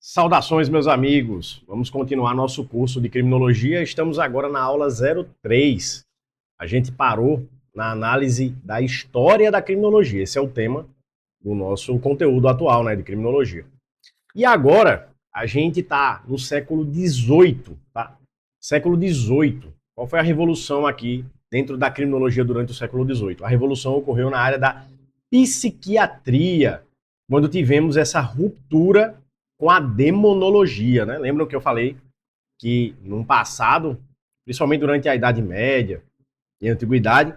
Saudações, meus amigos! Vamos continuar nosso curso de criminologia. Estamos agora na aula 03. A gente parou na análise da história da criminologia. Esse é o tema do nosso conteúdo atual, né, de criminologia. E agora a gente está no século XVIII, tá? Século XVIII. Qual foi a revolução aqui dentro da criminologia durante o século XVIII? A revolução ocorreu na área da psiquiatria, quando tivemos essa ruptura com a demonologia, né? Lembram que eu falei que no passado, principalmente durante a Idade Média e a Antiguidade,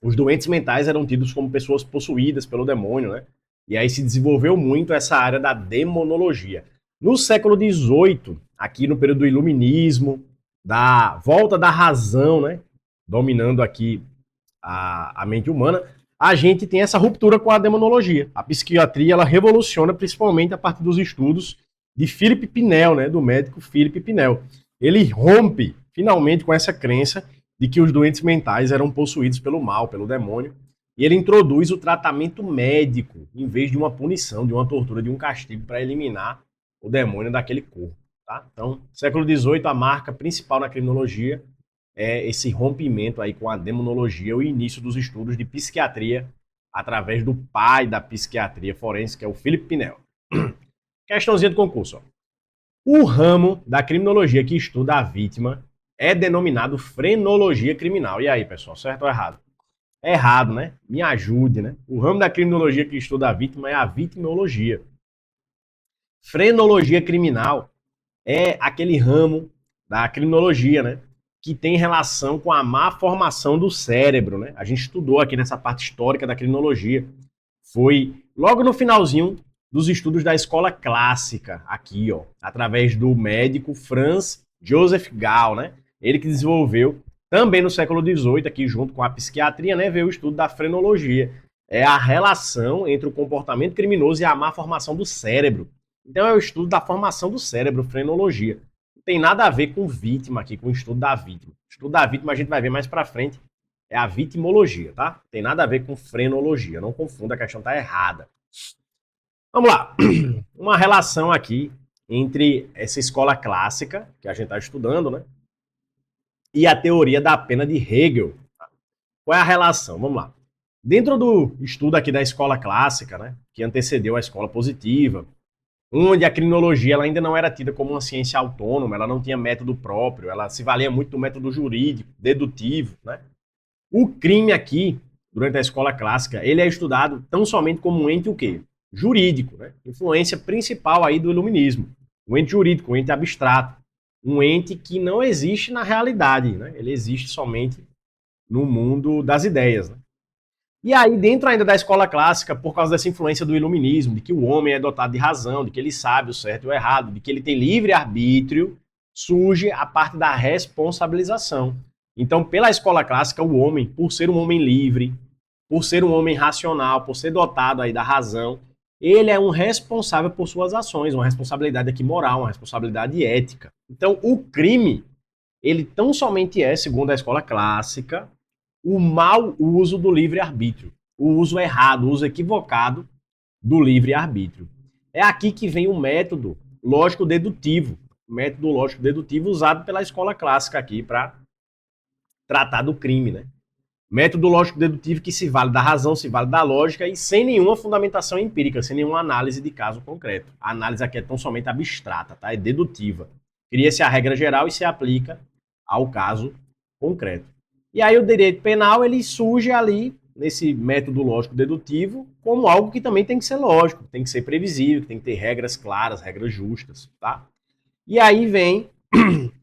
os doentes mentais eram tidos como pessoas possuídas pelo demônio, né? E aí se desenvolveu muito essa área da demonologia. No século XVIII, aqui no período do Iluminismo, da volta da razão, né? Dominando aqui a mente humana, a gente tem essa ruptura com a demonologia. A psiquiatria ela revoluciona principalmente a partir dos estudos de Philip Pinel, né, do médico Philip Pinel. Ele rompe finalmente com essa crença de que os doentes mentais eram possuídos pelo mal, pelo demônio, e ele introduz o tratamento médico em vez de uma punição, de uma tortura, de um castigo para eliminar o demônio daquele corpo. Tá? Então, século XVIII, a marca principal na criminologia é esse rompimento aí com a demonologia, o início dos estudos de psiquiatria através do pai da psiquiatria forense, que é o Philip Pinel. Questãozinha de concurso. Ó. O ramo da criminologia que estuda a vítima é denominado frenologia criminal. E aí, pessoal, certo ou errado? É errado, né? Me ajude, né? O ramo da criminologia que estuda a vítima é a vitimologia. Frenologia criminal é aquele ramo da criminologia, né? Que tem relação com a má formação do cérebro, né? A gente estudou aqui nessa parte histórica da criminologia. Foi logo no finalzinho dos estudos da escola clássica, aqui, ó, através do médico Franz Joseph Gall, né? Ele que desenvolveu, também no século XVIII, aqui junto com a psiquiatria, né? Veio o estudo da frenologia. É a relação entre o comportamento criminoso e a má formação do cérebro. Então é o estudo da formação do cérebro, frenologia. Não tem nada a ver com vítima aqui, com o estudo da vítima. O estudo da vítima a gente vai ver mais pra frente, é a vitimologia, tá? Tem nada a ver com frenologia, não confunda, a questão tá errada. Vamos lá, uma relação aqui entre essa escola clássica, que a gente está estudando, né? E a teoria da pena de Hegel. Qual é a relação? Vamos lá. Dentro do estudo aqui da escola clássica, né, que antecedeu a escola positiva, onde a criminologia ela ainda não era tida como uma ciência autônoma, ela não tinha método próprio, ela se valia muito do método jurídico, dedutivo, né? O crime aqui, durante a escola clássica, ele é estudado tão somente como um ente o quê? Jurídico, né? Influência principal aí do iluminismo. Um ente jurídico, um ente abstrato. Um ente que não existe na realidade, né? Ele existe somente no mundo das ideias, né? E aí, dentro ainda da escola clássica, por causa dessa influência do iluminismo, de que o homem é dotado de razão, de que ele sabe o certo e o errado, de que ele tem livre arbítrio, surge a parte da responsabilização. Então, pela escola clássica, o homem, por ser um homem livre, por ser um homem racional, por ser dotado aí da razão, ele é um responsável por suas ações, uma responsabilidade aqui moral, uma responsabilidade ética. Então, o crime, ele tão somente é, segundo a escola clássica, o mau uso do livre-arbítrio, o uso errado, o uso equivocado do livre-arbítrio. É aqui que vem o método lógico-dedutivo, o método lógico-dedutivo usado pela escola clássica aqui para tratar do crime, né? Método lógico-dedutivo que se vale da razão, se vale da lógica e sem nenhuma fundamentação empírica, sem nenhuma análise de caso concreto. A análise aqui é tão somente abstrata, tá? É dedutiva. Cria-se a regra geral e se aplica ao caso concreto. E aí o direito penal ele surge ali nesse método lógico dedutivo como algo que também tem que ser lógico, tem que ser previsível, tem que ter regras claras, regras justas, tá? E aí vem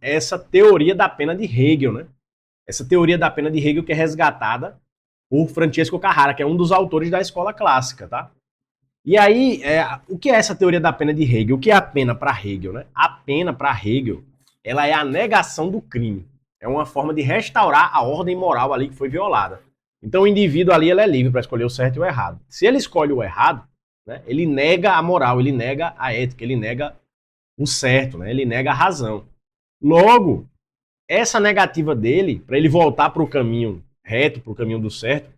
essa teoria da pena de Hegel, né? Essa teoria da pena de Hegel que é resgatada por Francesco Carrara, que é um dos autores da escola clássica, tá? E aí, o que é essa teoria da pena de Hegel? O que é a pena para Hegel, né? A pena para Hegel, ela é a negação do crime. É uma forma de restaurar a ordem moral ali que foi violada. Então o indivíduo ali ele é livre para escolher o certo e o errado. Se ele escolhe o errado, né, ele nega a moral, ele nega a ética, ele nega o certo, né, ele nega a razão. Logo, essa negativa dele, para ele voltar para o caminho reto, para o caminho do certo,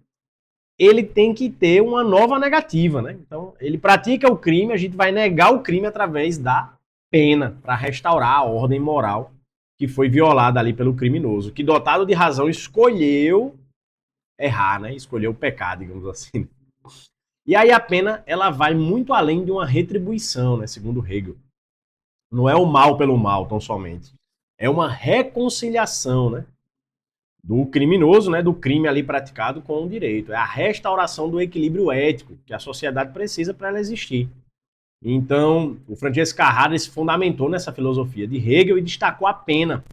ele tem que ter uma nova negativa, né? Então, ele pratica o crime, a gente vai negar o crime através da pena, para restaurar a ordem moral que foi violada ali pelo criminoso, que dotado de razão escolheu errar, né? Escolheu o pecado, digamos assim. E aí a pena, ela vai muito além de uma retribuição, né? Segundo Hegel. Não é o mal pelo mal, tão somente. É uma reconciliação, né? Do criminoso, né, do crime ali praticado com o direito. É a restauração do equilíbrio ético que a sociedade precisa para ela existir. Então, o Francesco Carrara se fundamentou nessa filosofia de Hegel e destacou a pena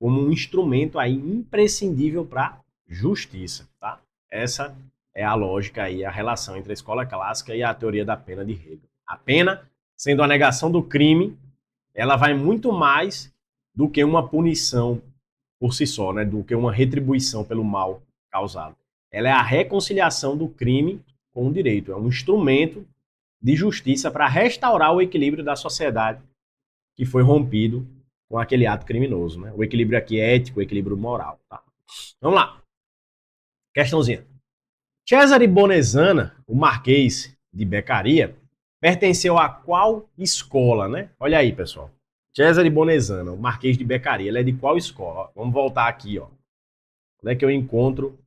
como um instrumento aí imprescindível para a justiça. Tá? Essa é a lógica aí, a relação entre a escola clássica e a teoria da pena de Hegel. A pena, sendo a negação do crime, ela vai muito mais do que uma punição por si só, né, do que uma retribuição pelo mal causado. Ela é a reconciliação do crime com o direito. É um instrumento de justiça para restaurar o equilíbrio da sociedade que foi rompido com aquele ato criminoso. Né? O equilíbrio aqui é ético, o equilíbrio moral. Tá? Vamos lá. Questãozinha. Cesare Bonesana, o Marquês de Beccaria, pertenceu a qual escola, né? Olha aí, pessoal. Cesare Bonesana, o Marquês de Beccaria, ele é de qual escola? Ó, vamos voltar aqui, ó. Onde é que eu encontro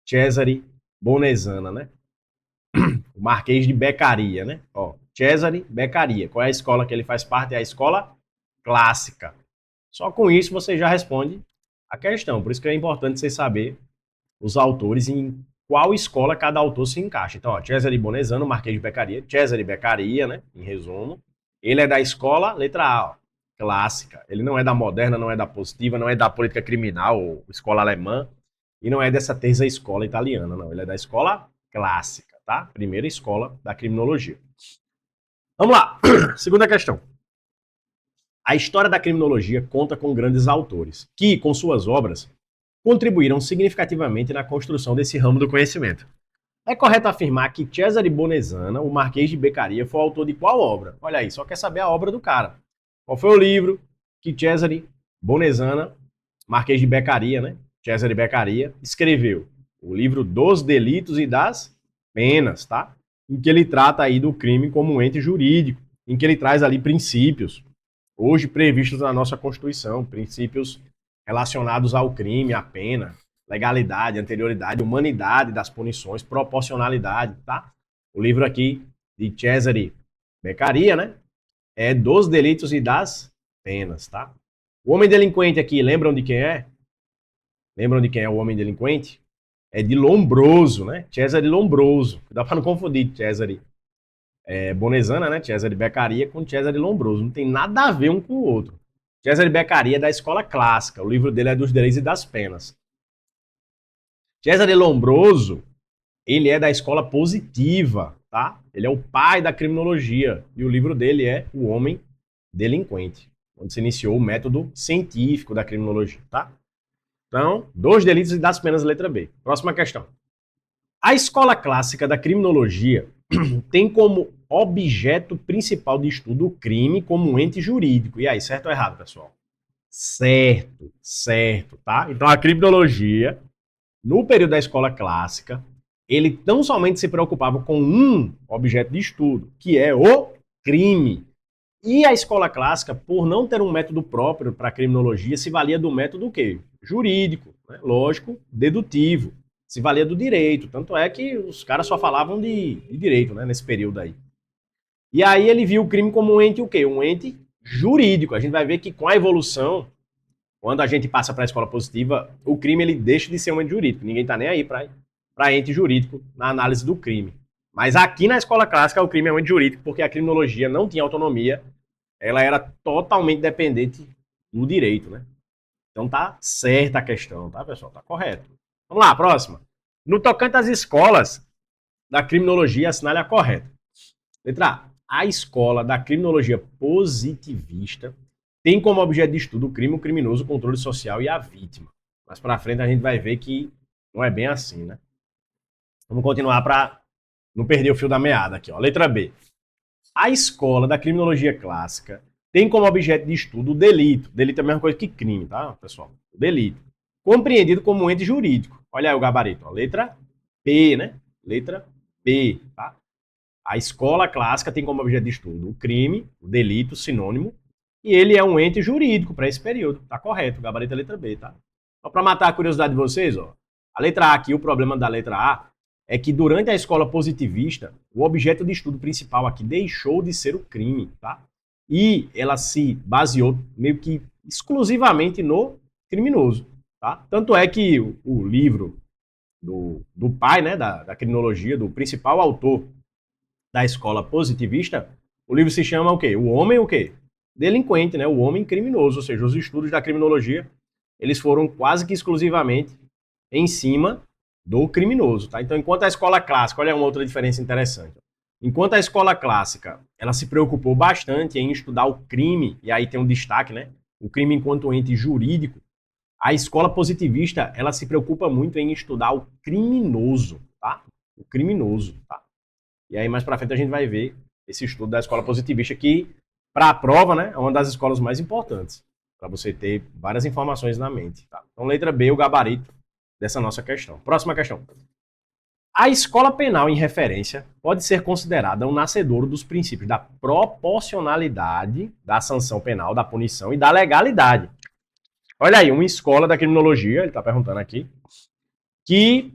Cesare Bonesana, né? O Marquês de Beccaria, né? Ó, Cesare Beccaria. Qual é a escola que ele faz parte? É a escola clássica. Só com isso você já responde a questão. Por isso que é importante você saber os autores em qual escola cada autor se encaixa. Então, ó, Cesare Bonesana, o Marquês de Beccaria. Cesare Beccaria, né? Em resumo. Ele é da escola, letra A, ó, clássica. Ele não é da moderna, não é da positiva, não é da política criminal ou escola alemã. E não é dessa terça escola italiana, não. Ele é da escola clássica, tá? Primeira escola da criminologia. Vamos lá. Segunda questão. A história da criminologia conta com grandes autores, que, com suas obras, contribuíram significativamente na construção desse ramo do conhecimento. É correto afirmar que Cesare Bonesana, o Marquês de Beccaria, foi o autor de qual obra? Olha aí, só quer saber a obra do cara. Qual foi o livro que Cesare Bonesana, Marquês de Beccaria, né? Cesare Beccaria, escreveu? O livro dos Delitos e das Penas, tá? Em que ele trata aí do crime como um ente jurídico, em que ele traz ali princípios, hoje previstos na nossa Constituição, princípios relacionados ao crime, à pena, legalidade, anterioridade, humanidade das punições, proporcionalidade, tá? O livro aqui de Cesare Beccaria, né? É dos Delitos e das Penas, tá? O homem delinquente aqui, lembram de quem é? Lembram de quem é o homem delinquente? É de Lombroso, né? Cesare Lombroso. Dá para não confundir Cesare Bonesana, né? Cesare Beccaria com Cesare Lombroso. Não tem nada a ver um com o outro. Cesare Beccaria é da escola clássica. O livro dele é dos Delitos e das Penas. Cesare Lombroso, ele é da escola positiva, tá? Ele é o pai da criminologia. E o livro dele é O Homem Delinquente, onde se iniciou o método científico da criminologia, tá? Então, dos Delitos e das Penas, letra B. Próxima questão. A escola clássica da criminologia tem como objeto principal de estudo o crime como um ente jurídico. E aí, certo ou errado, pessoal? Certo, certo, tá? Então, a criminologia, no período da escola clássica, ele tão somente se preocupava com um objeto de estudo, que é o crime. E a escola clássica, por não ter um método próprio para a criminologia, se valia do método o quê? Jurídico, né? Lógico, dedutivo. Se valia do direito. Tanto é que os caras só falavam de direito, né, nesse período aí. E aí ele viu o crime como um ente o quê? Um ente jurídico. A gente vai ver que com a evolução, quando a gente passa para a escola positiva, o crime ele deixa de ser um ente jurídico. Ninguém está nem aí para ente jurídico na análise do crime. Mas aqui na escola clássica o crime é um ente jurídico porque a criminologia não tinha autonomia, ela era totalmente dependente do direito, né? Então tá certa a questão, tá, pessoal? Tá correto. Vamos lá, próxima. No tocante às escolas da criminologia, assinale a correta. Letra A. A escola da criminologia positivista tem como objeto de estudo o crime, o criminoso, o controle social e a vítima. Mais pra frente a gente vai ver que não é bem assim, né? Vamos continuar para não perder o fio da meada aqui, ó. Letra B. A escola da criminologia clássica tem como objeto de estudo o delito. Delito é a mesma coisa que crime, tá, pessoal? O delito. Compreendido como um ente jurídico. Olha aí o gabarito, ó. Letra P, né? Letra B, tá? A escola clássica tem como objeto de estudo o crime, o delito, sinônimo, e ele é um ente jurídico para esse período. Tá correto, o gabarito é a letra B, tá? Só para matar a curiosidade de vocês, ó. A letra A aqui, o problema da letra A é que durante a escola positivista, o objeto de estudo principal aqui deixou de ser o crime, tá? E ela se baseou meio que exclusivamente no criminoso, tá? Tanto é que o livro do pai, né, da criminologia, do principal autor da escola positivista, o livro se chama o quê? O homem o quê? Delinquente, né? O homem criminoso, ou seja, os estudos da criminologia, eles foram quase que exclusivamente em cima do criminoso, tá? Então, enquanto a escola clássica, olha uma outra diferença interessante. Enquanto a escola clássica, ela se preocupou bastante em estudar o crime, e aí tem um destaque, né? O crime enquanto ente jurídico, a escola positivista, ela se preocupa muito em estudar o criminoso, tá? O criminoso, tá? E aí mais para frente a gente vai ver esse estudo da escola positivista que, para a prova, né, é uma das escolas mais importantes, para você ter várias informações na mente, tá? Então, letra B, o gabarito dessa nossa questão. Próxima questão. A escola penal em referência pode ser considerada um nascedouro dos princípios da proporcionalidade, da sanção penal, da punição e da legalidade. Olha aí, uma escola da criminologia, ele está perguntando aqui, que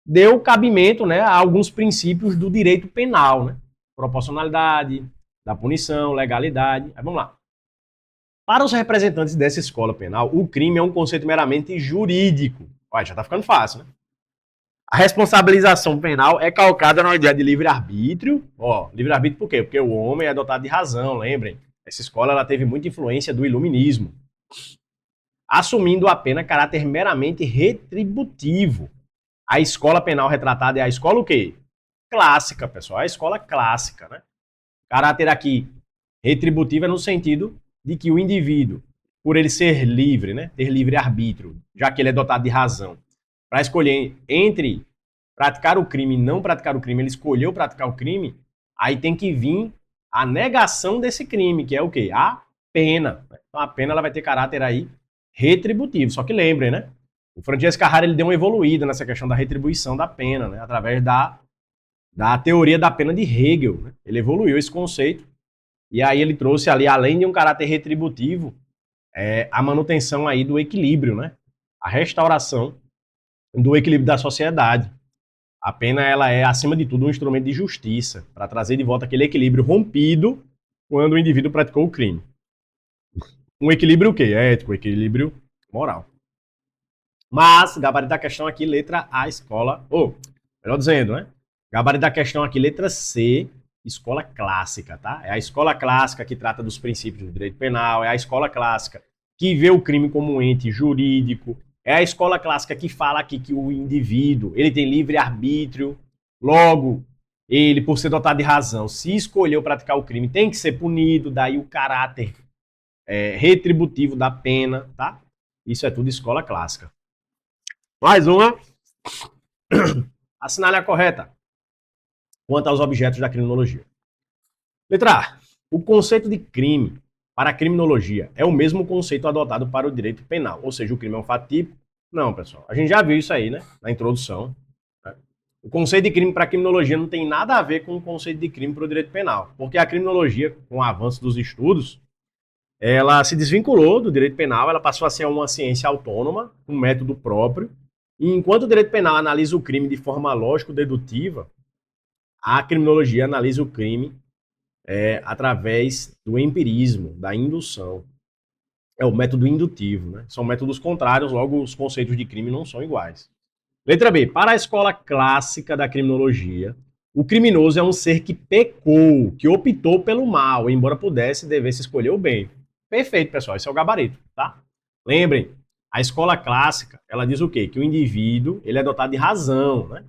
deu cabimento, né, a alguns princípios do direito penal, né? Proporcionalidade, da punição, legalidade. Aí vamos lá. Para os representantes dessa escola penal, o crime é um conceito meramente jurídico. Olha, já está ficando fácil, né? A responsabilização penal é calcada na ideia de livre-arbítrio. Ó, livre-arbítrio por quê? Porque o homem é dotado de razão, lembrem. Essa escola ela teve muita influência do iluminismo. Assumindo apenas caráter meramente retributivo. A escola penal retratada é a escola o quê? Clássica, pessoal. A escola clássica, né? Caráter aqui retributivo é no sentido de que o indivíduo, por ele ser livre, né? Ter livre-arbítrio, já que ele é dotado de razão, para escolher entre praticar o crime e não praticar o crime, ele escolheu praticar o crime, aí tem que vir a negação desse crime, que é o quê? A pena. Então a pena ela vai ter caráter aí retributivo. Só que lembrem, né? O Francesco Carrara ele deu uma evoluída nessa questão da retribuição da pena, né? Através da teoria da pena de Hegel. Né? Ele evoluiu esse conceito e aí ele trouxe ali, além de um caráter retributivo, a manutenção aí do equilíbrio, né? A restauração do equilíbrio da sociedade. A pena ela é, acima de tudo, um instrumento de justiça para trazer de volta aquele equilíbrio rompido quando o indivíduo praticou o crime. Um equilíbrio o quê? Ético, equilíbrio moral. Mas, gabarito da questão aqui, letra A, escola... melhor dizendo, né? Gabarito da questão aqui, letra C, escola clássica, tá? É a escola clássica que trata dos princípios do direito penal, é a escola clássica que vê o crime como um ente jurídico, é a escola clássica que fala aqui que o indivíduo, ele tem livre-arbítrio, logo, ele, por ser dotado de razão, se escolheu praticar o crime, tem que ser punido, daí o caráter retributivo da pena, tá? Isso é tudo escola clássica. Mais uma. Assinale a correta quanto aos objetos da criminologia. Letra A. O conceito de crime para a criminologia é o mesmo conceito adotado para o direito penal. Ou seja, o crime é um fato típico? Não, pessoal. A gente já viu isso aí, né? Na introdução. Né? O conceito de crime para a criminologia não tem nada a ver com o conceito de crime para o direito penal. Porque a criminologia, com o avanço dos estudos, ela se desvinculou do direito penal, ela passou a ser uma ciência autônoma, um método próprio. E enquanto o direito penal analisa o crime de forma lógico-dedutiva, a criminologia analisa o crime através do empirismo, da indução. É o método indutivo, né? São métodos contrários, logo os conceitos de crime não são iguais. Letra B. Para a escola clássica da criminologia, o criminoso é um ser que pecou, que optou pelo mal, embora pudesse e devesse escolher o bem. Perfeito, pessoal. Esse é o gabarito, tá? Lembrem, a escola clássica, ela diz o quê? Que o indivíduo, ele é dotado de razão, né?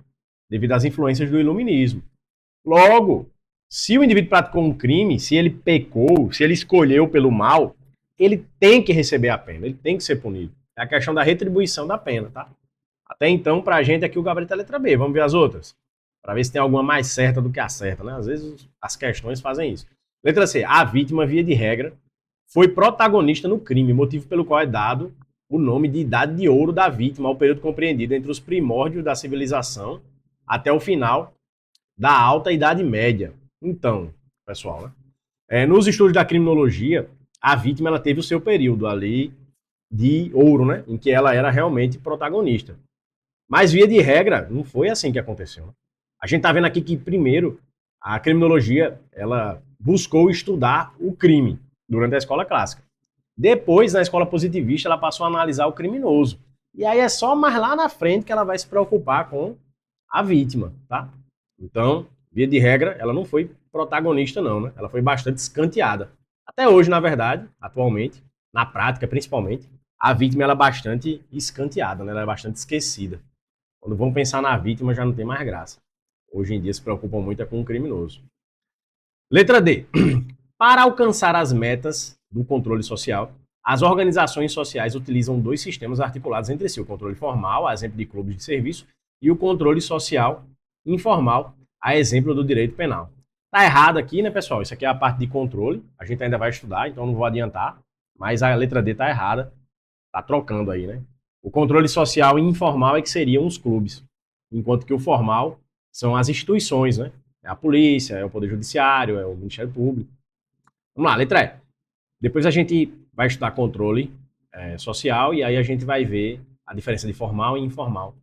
Devido às influências do iluminismo. Logo, se o indivíduo praticou um crime, se ele pecou, se ele escolheu pelo mal, ele tem que receber a pena, ele tem que ser punido. É a questão da retribuição da pena, tá? Até então, pra gente aqui o gabarito é a letra B. Vamos ver as outras? Para ver se tem alguma mais certa do que a certa, né? Às vezes as questões fazem isso. Letra C. A vítima, via de regra, foi protagonista no crime, motivo pelo qual é dado o nome de idade de ouro da vítima, ao período compreendido entre os primórdios da civilização até o final da Alta Idade Média. Então, pessoal, né? Nos estudos da criminologia, a vítima ela teve o seu período ali de ouro, né? Em que ela era realmente protagonista. Mas, via de regra, não foi assim que aconteceu. A gente está vendo aqui que, primeiro, a criminologia ela buscou estudar o crime durante a escola clássica. Depois, na escola positivista, ela passou a analisar o criminoso. E aí é só mais lá na frente que ela vai se preocupar com a vítima, tá? Então, via de regra, ela não foi protagonista não, né? Ela foi bastante escanteada. Até hoje, na verdade, atualmente, na prática principalmente, a vítima ela é bastante escanteada, né? Ela é bastante esquecida. Quando vão pensar na vítima, já não tem mais graça. Hoje em dia se preocupam muito com o criminoso. Letra D. Para alcançar as metas do controle social, as organizações sociais utilizam dois sistemas articulados entre si: o controle formal, a exemplo de clubes de serviço, e o controle social informal, a exemplo do direito penal. Tá errado aqui, né, pessoal? Isso aqui é a parte de controle. A gente ainda vai estudar, então não vou adiantar. Mas a letra D tá errada. Tá trocando aí, né? O controle social informal é que seriam os clubes, enquanto que o formal são as instituições, né? É a polícia, é o poder judiciário, é o Ministério Público. Vamos lá, letra E. Depois a gente vai estudar controle social e aí a gente vai ver a diferença de formal e informal.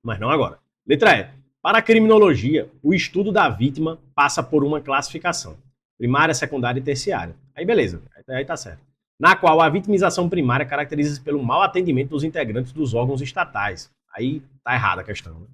Mas não agora. Letra E. Para a criminologia, o estudo da vítima passa por uma classificação: primária, secundária e terciária. Aí beleza, aí tá certo. Na qual a vitimização primária caracteriza-se pelo mau atendimento dos integrantes dos órgãos estatais. Aí tá errada a questão, né?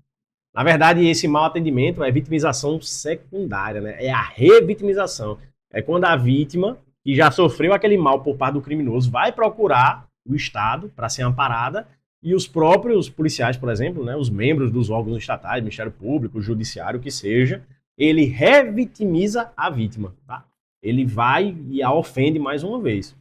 Na verdade, esse mau atendimento é vitimização secundária, né? É a revitimização. É quando a vítima, que já sofreu aquele mal por parte do criminoso, vai procurar o Estado para ser amparada e os próprios policiais, por exemplo, né, os membros dos órgãos estatais, Ministério Público, Judiciário, o que seja, ele revitimiza a vítima, tá? Ele vai e a ofende mais uma vez.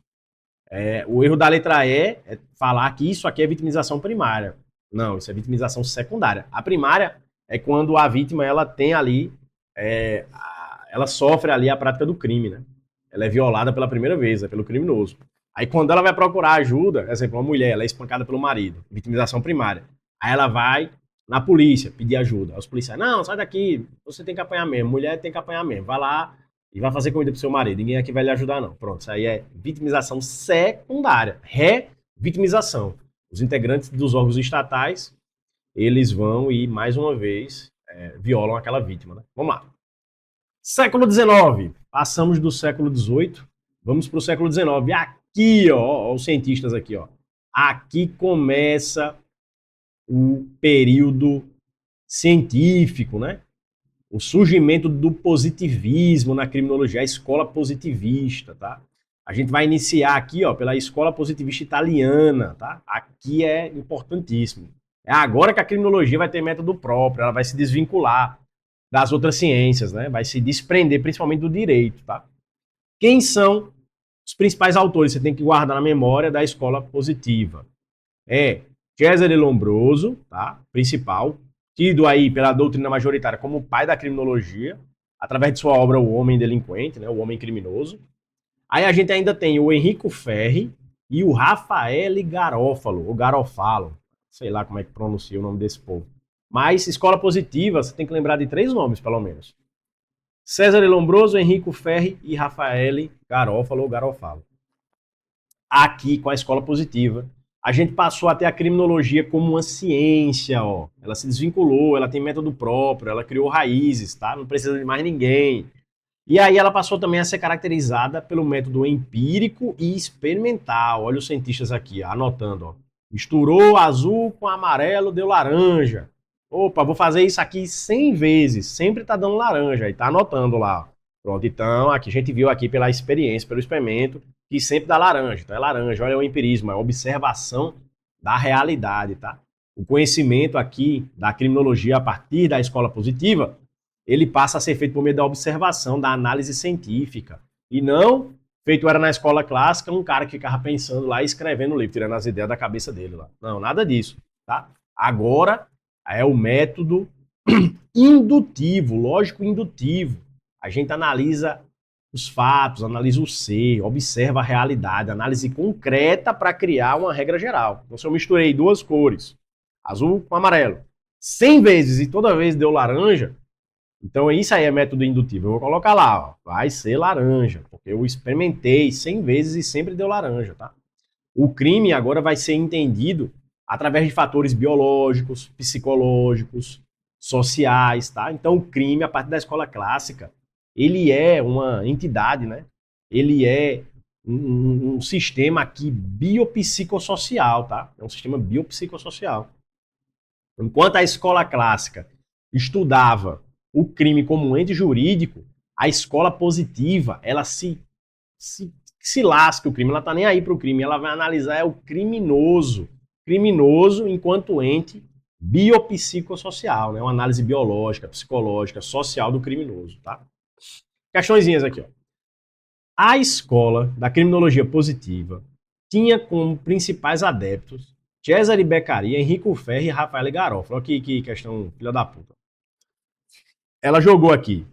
O erro da letra E é falar que isso aqui é vitimização primária. Não, isso é vitimização secundária. A primária é quando a vítima ela tem ali, ela sofre ali a prática do crime, né? Ela é violada pela primeira vez, pelo criminoso. Aí quando ela vai procurar ajuda, por exemplo, uma mulher, ela é espancada pelo marido, vitimização primária. Aí ela vai na polícia pedir ajuda. Aí os policiais, não, sai daqui, você tem que apanhar mesmo, mulher tem que apanhar mesmo. Vai lá e vai fazer comida pro seu marido, ninguém aqui vai lhe ajudar não. Pronto, isso aí é vitimização secundária, revitimização. Os integrantes dos órgãos estatais, eles vão e, mais uma vez, violam aquela vítima, né? Vamos lá. Século XIX. Passamos do século XVIII, vamos para o século XIX. Aqui, ó, os cientistas aqui, ó. Aqui começa o período científico, né? O surgimento do positivismo na criminologia, a escola positivista, tá? A gente vai iniciar aqui, ó, pela escola positivista italiana, tá? Aqui é importantíssimo. É agora que a criminologia vai ter método próprio, ela vai se desvincular das outras ciências, né? Vai se desprender principalmente do direito, tá? Quem são os principais autores? Você tem que guardar na memória da escola positiva. Cesare Lombroso, tá? Principal, tido aí pela doutrina majoritária como o pai da criminologia, através de sua obra O Homem Delinquente, né? O Homem Criminoso. Aí a gente ainda tem o Enrico Ferri e o Raffaele Garofalo, ou Garofalo, sei lá como é que pronuncia o nome desse povo. Mas escola positiva, você tem que lembrar de 3 nomes, pelo menos. Cesare Lombroso, Enrico Ferri e Raffaele Garofalo ou Garofalo. Aqui, com a escola positiva, a gente passou a ter a criminologia como uma ciência, ó. Ela se desvinculou, ela tem método próprio, ela criou raízes, tá? Não precisa de mais ninguém. E aí ela passou também a ser caracterizada pelo método empírico e experimental. Olha os cientistas aqui, anotando, ó. Misturou azul com amarelo, deu laranja. Opa, vou fazer isso aqui 100 vezes, sempre tá dando laranja, aí tá anotando lá. Pronto, então aqui a gente viu aqui pela experiência, pelo experimento, que sempre dá laranja. Então é laranja, olha o empirismo, é a observação da realidade, tá? O conhecimento aqui da criminologia a partir da escola positiva, ele passa a ser feito por meio da observação, da análise científica. E não feito era na escola clássica, um cara que ficava pensando lá e escrevendo o livro, tirando as ideias da cabeça dele lá. Não, nada disso, tá? Agora é o método indutivo, lógico indutivo. A gente analisa os fatos, analisa o ser, observa a realidade, análise concreta para criar uma regra geral. Então, se eu misturei 2 cores, azul com amarelo, 100 vezes e toda vez deu laranja, então isso aí é método indutivo. Eu vou colocar lá, ó, vai ser laranja, porque eu experimentei 100 vezes e sempre deu laranja, tá? O crime agora vai ser entendido através de fatores biológicos, psicológicos, sociais, tá? Então o crime, a partir da escola clássica, ele é uma entidade, né? Ele é um sistema aqui biopsicossocial, tá? É um sistema biopsicossocial. Enquanto a escola clássica estudava o crime como um ente jurídico, a escola positiva, ela se lasca o crime, ela tá nem aí para o crime, ela vai analisar é o criminoso. Criminoso enquanto ente biopsicossocial, né? Uma análise biológica, psicológica, social do criminoso, tá? Questõezinhas aqui, ó. A escola da criminologia positiva tinha como principais adeptos Cesare Beccaria, Enrico Ferri e Rafael Garofalo. Olha que questão filha da puta. Ela jogou aqui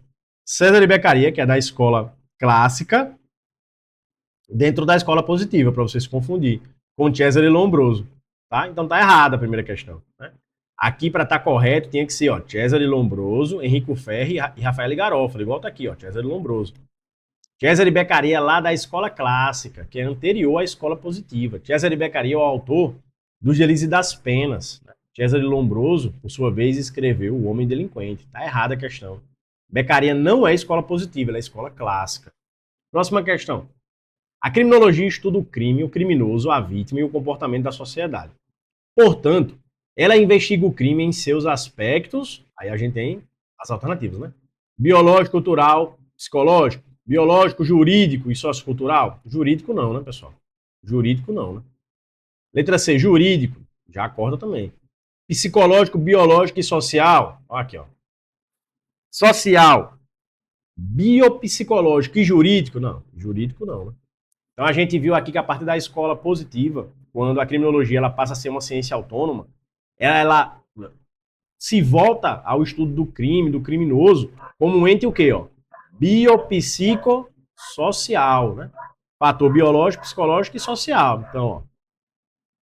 Cesare Beccaria, que é da escola clássica, dentro da escola positiva, para você se confundir, com Cesare Lombroso. Tá? Então tá errada a primeira questão. Né? Aqui, para estar correto, tinha que ser ó, Cesare Lombroso, Enrico Ferri e Rafael Garofalo. Igual tá aqui, ó, Cesare Lombroso. Cesare Beccaria é lá da escola clássica, que é anterior à escola positiva. Cesare Beccaria é o autor dos Delírios e das Penas. Né? Cesare Lombroso, por sua vez, escreveu O Homem Delinquente. Tá errada a questão. Beccaria não é escola positiva, ela é escola clássica. Próxima questão. A criminologia estuda o crime, o criminoso, a vítima e o comportamento da sociedade. Portanto, ela investiga o crime em seus aspectos, aí a gente tem as alternativas, né? Biológico, cultural, psicológico, biológico, jurídico e sociocultural. Jurídico não, né, pessoal? Jurídico não, né? Letra C, jurídico, já acorda também. Psicológico, biológico e social. Olha aqui, ó. Social, biopsicológico e jurídico, não. Jurídico não, né? Então a gente viu aqui que a partir da escola positiva, quando a criminologia ela passa a ser uma ciência autônoma, ela se volta ao estudo do crime, do criminoso, como um ente o quê? Ó? Biopsicossocial, né? Fator biológico, psicológico e social. Então, ó,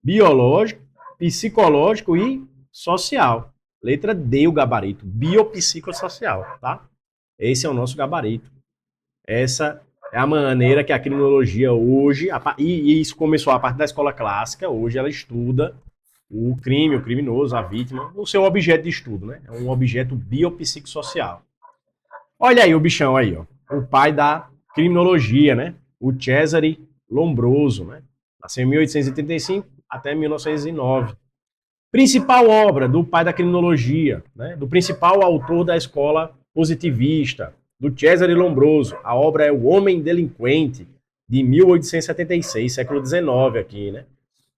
biológico, psicológico e social. Letra D, o gabarito. Biopsicossocial, tá? Esse é o nosso gabarito. Essa é a maneira que a criminologia hoje, e isso começou a partir da escola clássica, hoje ela estuda o crime, o criminoso, a vítima, o seu objeto de estudo, né? É um objeto biopsicossocial. Olha aí o bichão aí, ó. O pai da criminologia, né? O Cesare Lombroso, né? Nasceu em 1885 até 1909. Principal obra do pai da criminologia, né? Do principal autor da escola positivista, do Cesare Lombroso. A obra é O Homem Delinquente, de 1876, século XIX aqui, né?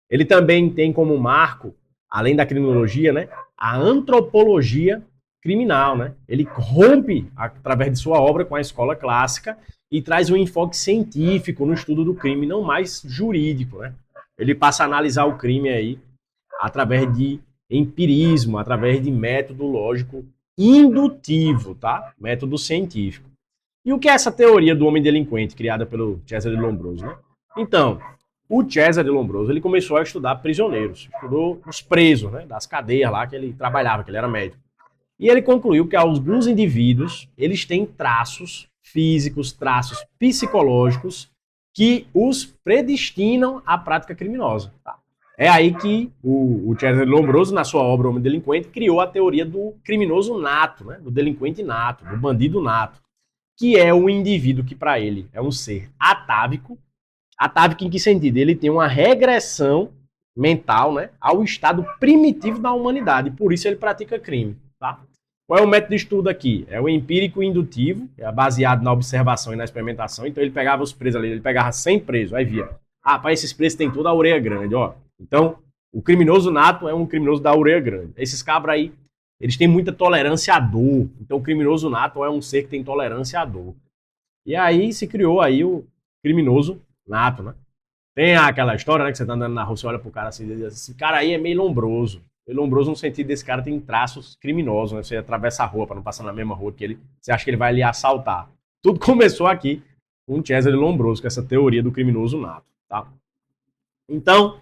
Ele também tem como marco, além da criminologia, né, a antropologia criminal, né? Ele rompe através de sua obra com a escola clássica e traz um enfoque científico no estudo do crime, não mais jurídico, né? Ele passa a analisar o crime aí através de empirismo, através de método lógico indutivo, tá? Método científico. E o que é essa teoria do homem delinquente criada pelo Cesare Lombroso, né? Então, o Cesare Lombroso, ele começou a estudar prisioneiros, estudou os presos, né, das cadeias lá que ele trabalhava, que ele era médico. E ele concluiu que alguns indivíduos, eles têm traços físicos, traços psicológicos que os predestinam à prática criminosa. Tá? É aí que o Cesare Lombroso, na sua obra Homem Delinquente, criou a teoria do criminoso nato, né, do delinquente nato, do bandido nato, que é o indivíduo que para ele é um ser atávico. Atávico em que sentido? Ele tem uma regressão mental, né, ao estado primitivo da humanidade, por isso ele pratica crime, tá? Qual é o método de estudo aqui? É o empírico indutivo, é baseado na observação e na experimentação. Então ele pegava os presos ali, ele pegava 100 presos, aí via, ah, para esses presos tem toda a orelha grande, ó. Então, o criminoso nato é um criminoso da orelha grande. Esses cabras aí, eles têm muita tolerância à dor. Então o criminoso nato é um ser que tem tolerância à dor. E aí se criou aí o criminoso nato, né? Tem aquela história, né, que você tá andando na rua, você olha pro cara assim e diz, esse cara aí é meio lombroso. Meio lombroso no sentido desse cara tem traços criminosos, né? Você atravessa a rua para não passar na mesma rua que ele, você acha que ele vai lhe assaltar. Tudo começou aqui com o Cesare Lombroso, com essa teoria do criminoso nato, tá? Então,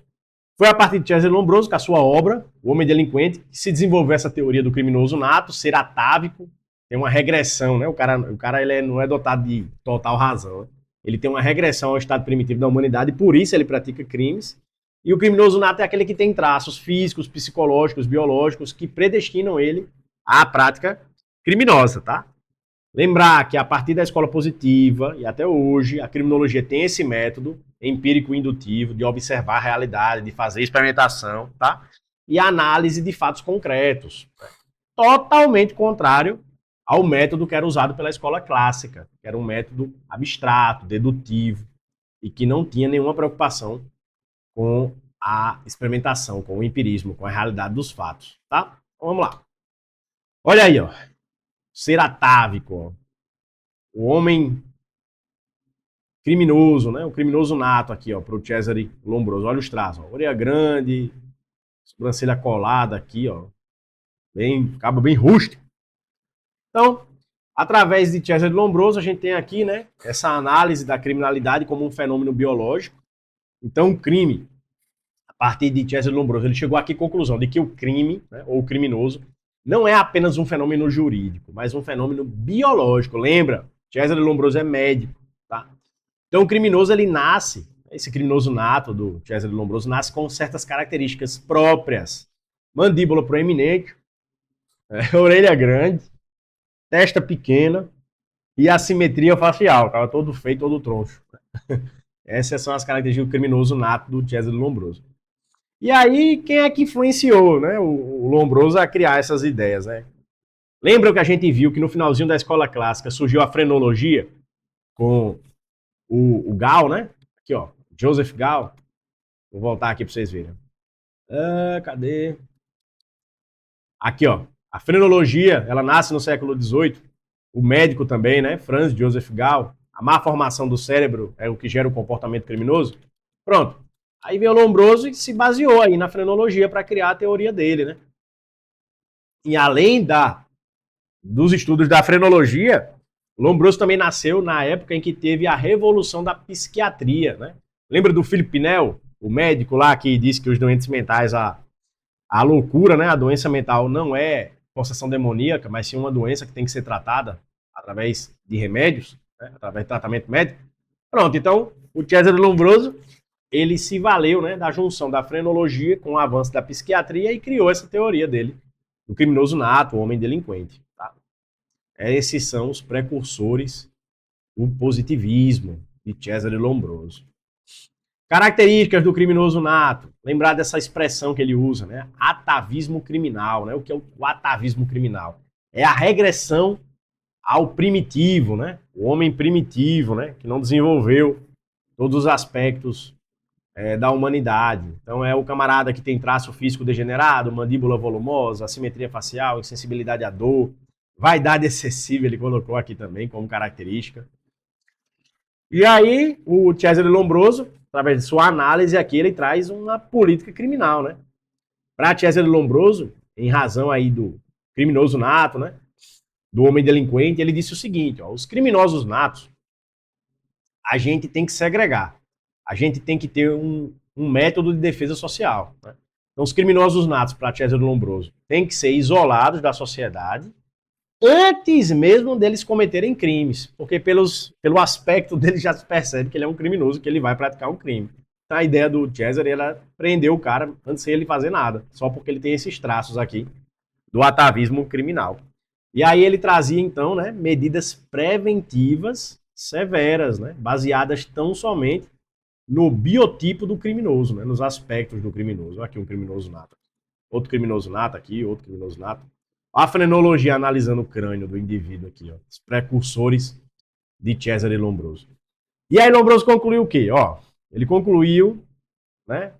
Foi a partir de Cesare Lombroso, com a sua obra, O Homem Delinquente, que se desenvolveu essa teoria do criminoso nato, ser atávico, tem uma regressão, né? O cara ele não é dotado de total razão. Né? Ele tem uma regressão ao estado primitivo da humanidade, e por isso ele pratica crimes. E o criminoso nato é aquele que tem traços físicos, psicológicos, biológicos, que predestinam ele à prática criminosa, tá? Lembrar que a partir da escola positiva e até hoje, a criminologia tem esse método empírico indutivo de observar a realidade, de fazer experimentação, tá? E análise de fatos concretos. Totalmente contrário ao método que era usado pela escola clássica, que era um método abstrato, dedutivo, e que não tinha nenhuma preocupação com a experimentação, com o empirismo, com a realidade dos fatos, tá? Então, vamos lá. Olha aí, ó. Ser atávico, ó. O homem criminoso, né? O criminoso nato aqui, ó, pro Cesare Lombroso. Olha os traços, ó. Orelha grande, sobrancelha colada aqui, ó. Cabo bem rústico. Então, através de Cesare Lombroso, a gente tem aqui, né, essa análise da criminalidade como um fenômeno biológico. Então, o crime, a partir de Cesare Lombroso, ele chegou aqui à conclusão de que o crime, né, ou o criminoso, não é apenas um fenômeno jurídico, mas um fenômeno biológico. Lembra? Cesare Lombroso é médico, tá? Então, o criminoso, ele nasce, esse criminoso nato do Cesare Lombroso, nasce com certas características próprias. Mandíbula proeminente, orelha grande, testa pequena e assimetria facial, cara, todo feio, todo troncho. Essas são as características do criminoso nato do Cesare Lombroso. E aí, quem é que influenciou, né, o Lombroso a criar essas ideias, né? Lembra que a gente viu que no finalzinho da escola clássica surgiu a frenologia com o Gall, né? Aqui, ó, Joseph Gall. Vou voltar aqui para vocês verem. Cadê? Aqui, ó. A frenologia, ela nasce no século XVIII. O médico também, né? Franz Joseph Gall. A má formação do cérebro é o que gera o comportamento criminoso. Pronto. Aí veio o Lombroso e se baseou aí na frenologia para criar a teoria dele, né? E além dos estudos da frenologia, Lombroso também nasceu na época em que teve a revolução da psiquiatria, né? Lembra do Philippe Pinel, o médico lá que disse que os doentes mentais, a loucura, né? A doença mental não é possessão demoníaca, mas sim uma doença que tem que ser tratada através de remédios, né? Através de tratamento médico. Pronto, então o Cesare Lombroso, ele se valeu, né, da junção da frenologia com o avanço da psiquiatria e criou essa teoria dele, do criminoso nato, o homem delinquente. Tá? Esses são os precursores do positivismo de Cesare Lombroso. Características do criminoso nato. Lembrar dessa expressão que ele usa, né? Atavismo criminal. Né? O que é o atavismo criminal? É a regressão ao primitivo, né? O homem primitivo, né? Que não desenvolveu todos os aspectos da humanidade. Então é o camarada que tem traço físico degenerado, mandíbula volumosa, assimetria facial, insensibilidade à dor, vaidade excessiva, ele colocou aqui também como característica. E aí, o Cesare Lombroso, através de sua análise aqui, ele traz uma política criminal, né? Para Cesare Lombroso, em razão aí do criminoso nato, né? Do homem delinquente, ele disse o seguinte, ó, os criminosos natos, a gente tem que segregar. A gente tem que ter um método de defesa social. Né? Então, os criminosos natos, para Cesare Lombroso, têm que ser isolados da sociedade antes mesmo deles cometerem crimes, porque pelo aspecto dele já se percebe que ele é um criminoso, que ele vai praticar um crime. Então, a ideia do Cesare era prender o cara antes de ele fazer nada, só porque ele tem esses traços aqui do atavismo criminal. E aí ele trazia, então, né, medidas preventivas severas, né, baseadas tão somente no biotipo do criminoso, né, nos aspectos do criminoso. Aqui um criminoso nato. Outro criminoso nato aqui, outro criminoso nato. A frenologia analisando o crânio do indivíduo aqui, ó, os precursores de Cesare Lombroso. E aí Lombroso concluiu o quê? Ó, ele concluiu, né,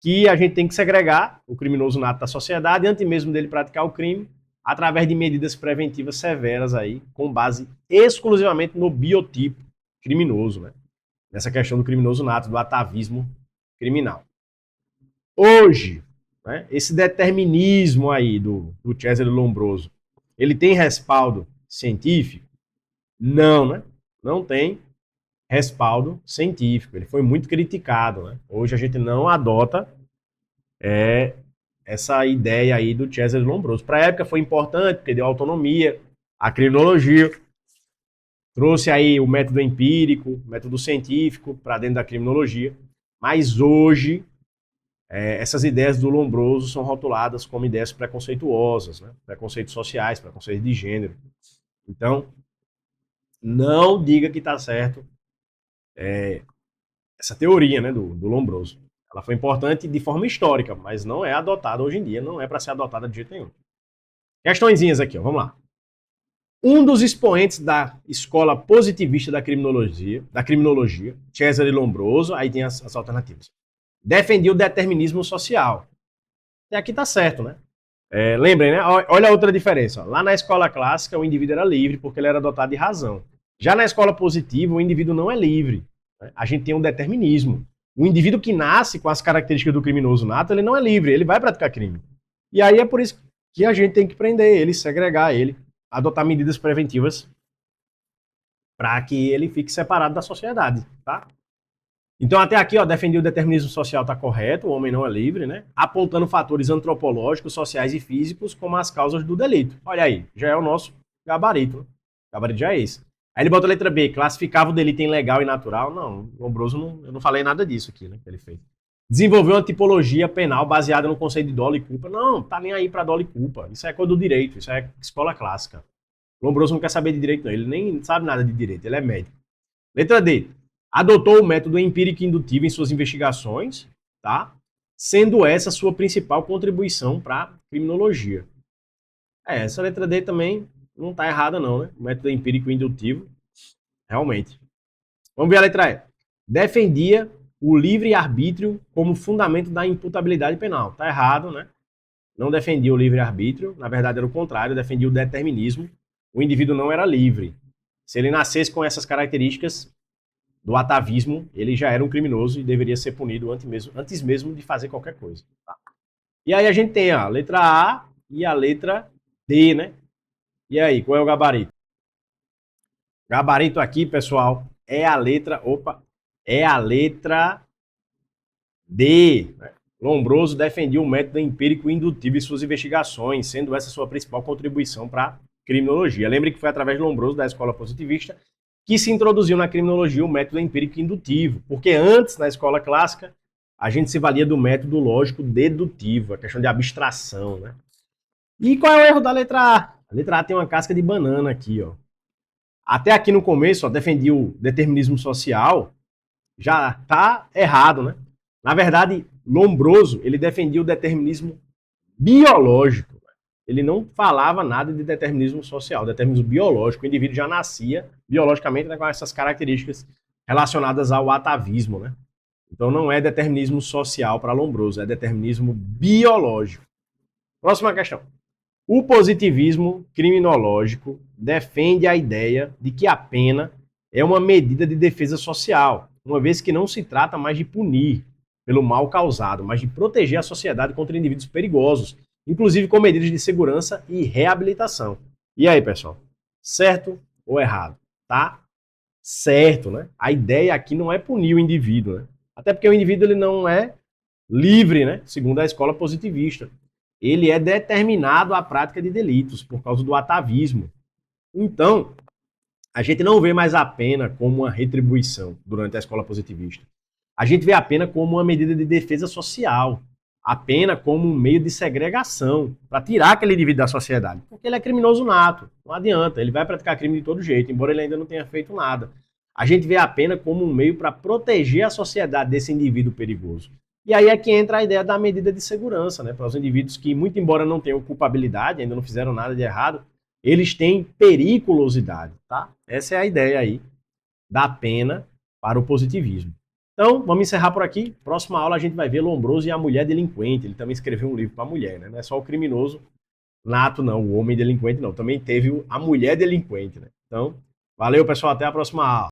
que a gente tem que segregar o criminoso nato da sociedade antes mesmo dele praticar o crime, através de medidas preventivas severas aí, com base exclusivamente no biotipo criminoso, né? Nessa questão do criminoso nato, do atavismo criminal. Hoje, né, esse determinismo aí do Cesare Lombroso, ele tem respaldo científico? Não, né? Não tem respaldo científico. Ele foi muito criticado, né? Hoje a gente não adota é essa ideia aí do Cesare Lombroso. Para a época foi importante, porque deu autonomia à criminologia, trouxe aí o método empírico, método científico para dentro da criminologia, mas hoje essas ideias do Lombroso são rotuladas como ideias preconceituosas, né? Preconceitos sociais, preconceitos de gênero. Então, não diga que está certo essa teoria, né, do Lombroso. Ela foi importante de forma histórica, mas não é adotada hoje em dia, não é para ser adotada de jeito nenhum. Questõezinhas aqui, ó, vamos lá. Um dos expoentes da escola positivista da criminologia, Cesare Lombroso, aí tem as alternativas, defendia o determinismo social. E aqui está certo, né? Lembrem, né? Olha a outra diferença. Ó. Lá na escola clássica, o indivíduo era livre porque ele era dotado de razão. Já na escola positiva, o indivíduo não é livre. Né? A gente tem um determinismo. O indivíduo que nasce com as características do criminoso nato, ele não é livre, ele vai praticar crime. E aí é por isso que a gente tem que prender ele, segregar ele, adotar medidas preventivas para que ele fique separado da sociedade, tá? Então, até aqui, ó, defender o determinismo social está correto, o homem não é livre, né? Apontando fatores antropológicos, sociais e físicos como as causas do delito. Olha aí, já é o nosso gabarito. Né? O gabarito já é esse. Aí ele bota a letra B, classificava o delito em legal e natural. Não, o Lombroso, eu não falei nada disso aqui, né, que ele fez. Desenvolveu uma tipologia penal baseada no conceito de dolo e culpa. Não, tá nem aí para dolo e culpa. Isso é coisa do direito, isso é escola clássica. O Lombroso não quer saber de direito, não. Ele nem sabe nada de direito, ele é médico. Letra D. Adotou o método empírico indutivo em suas investigações, tá? Sendo essa sua principal contribuição para a criminologia. Essa letra D também não está errada, não, né? O método empírico indutivo, realmente. Vamos ver a letra E. Defendia o livre-arbítrio como fundamento da imputabilidade penal. Está errado, né? Não defendia o livre-arbítrio, na verdade era o contrário, defendia o determinismo. O indivíduo não era livre. Se ele nascesse com essas características do atavismo, ele já era um criminoso e deveria ser punido antes mesmo de fazer qualquer coisa. Tá? E aí a gente tem a letra A e a letra D, né? E aí, qual é o gabarito? Gabarito aqui, pessoal, é a letra D. Né? Lombroso defendia o método empírico indutivo em suas investigações, sendo essa sua principal contribuição para a criminologia. Lembre que foi através de Lombroso, da escola positivista, que se introduziu na criminologia o método empírico indutivo, porque antes, na escola clássica, a gente se valia do método lógico dedutivo, a questão de abstração, né? E qual é o erro da letra A? A letra A tem uma casca de banana aqui, ó. Até aqui no começo, ó, defendi o determinismo social, já tá errado, né? Na verdade, Lombroso, ele defendia o determinismo biológico. Ele não falava nada de determinismo social, determinismo biológico. O indivíduo já nascia biologicamente, né, com essas características relacionadas ao atavismo, né? Então não é determinismo social para Lombroso, é determinismo biológico. Próxima questão. O positivismo criminológico defende a ideia de que a pena é uma medida de defesa social, uma vez que não se trata mais de punir pelo mal causado, mas de proteger a sociedade contra indivíduos perigosos, inclusive com medidas de segurança e reabilitação. E aí, pessoal? Certo ou errado? Tá certo, né? A ideia aqui não é punir o indivíduo, né? Até porque o indivíduo ele não é livre, né? Segundo a escola positivista. Ele é determinado à prática de delitos por causa do atavismo. Então, a gente não vê mais a pena como uma retribuição durante a escola positivista. A gente vê a pena como uma medida de defesa social, a pena como um meio de segregação, para tirar aquele indivíduo da sociedade. Porque ele é criminoso nato, não adianta, ele vai praticar crime de todo jeito, embora ele ainda não tenha feito nada. A gente vê a pena como um meio para proteger a sociedade desse indivíduo perigoso. E aí é que entra a ideia da medida de segurança, né? Para os indivíduos que, muito embora não tenham culpabilidade, ainda não fizeram nada de errado, eles têm periculosidade, tá? Essa é a ideia aí da pena para o positivismo. Então, vamos encerrar por aqui. Próxima aula a gente vai ver Lombroso e a mulher delinquente. Ele também escreveu um livro para a mulher, né? Não é só o criminoso nato, não, o homem delinquente, não. Também teve a mulher delinquente, né? Então, valeu, pessoal. Até a próxima aula.